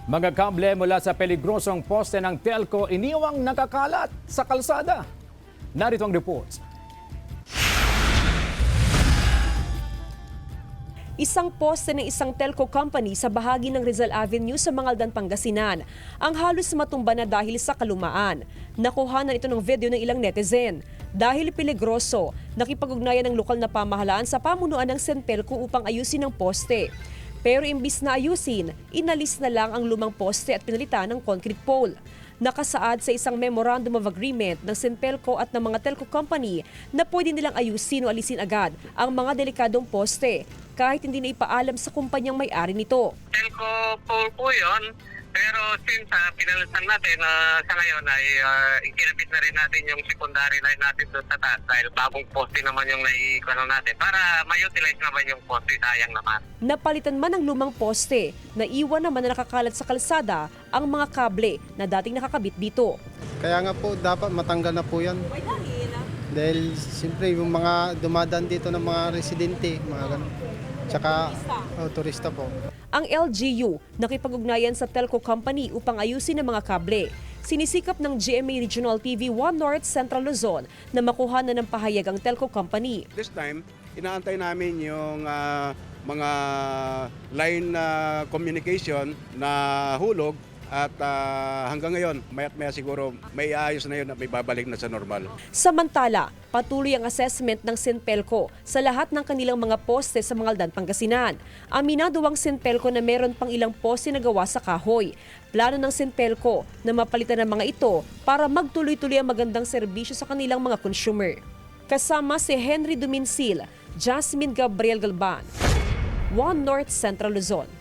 Mga kable mula sa peligrosong poste ng telco iniwang nakakalat sa kalsada. Narito ang report. Isang poste ng isang telco company sa bahagi ng Rizal Avenue sa Mangaldan, Pangasinan ang halos matumba na dahil sa kalumaan. Nakuha na ito ng video ng ilang netizen. Dahil peligroso, nakipag-ugnayan ng lokal na pamahalaan sa pamunuan ng Sentelco upang ayusin ang poste. Pero imbis na ayusin, inalis na lang ang lumang poste at pinalitan ng concrete pole. Nakasaad sa isang memorandum of agreement ng Sentelco at ng mga telco company na pwede nilang ayusin o alisin agad ang mga delikadong poste kahit hindi na ipaalam sa kumpanyang may-ari nito. Telco pole po yun, pero since pinalitan natin sa ngayon ay ikinabit na rin natin yung secondary line natin doon sa taas dahil bagong poste naman yung naiikano natin para ma-utilize naman yung poste, sayang naman. Napalitan man ang lumang poste, naiwan naman na nakakalat sa kalsada ang mga kable na dating nakakabit dito. Kaya nga po, dapat matanggal na po yan. Dahil siyempre yung mga dumadaan dito ng mga residente, mga ganun. Tsaka turista po. Ang LGU nakipag-ugnayan sa telco company upang ayusin ang mga kable. Sinisikap ng GMA Regional TV 1 North Central Luzon na makuha na ng pahayag ang telco company. This time, inaantay namin yung mga line communication na hulog at hanggang ngayon, maya't maya siguro may ayos na yun at may babalik na sa normal. Samantala, patuloy ang assessment ng Sentelco sa lahat ng kanilang mga poste sa Mangaldan, Pangasinan. Aminado ang Sentelco na meron pang ilang poste na gawa sa kahoy. Plano ng Sentelco na mapalitan ang mga ito para magtuloy-tuloy ang magandang serbisyo sa kanilang mga consumer. Kasama si Henry Duminsil, Jasmine Gabriel Galban, 1 North Central Luzon.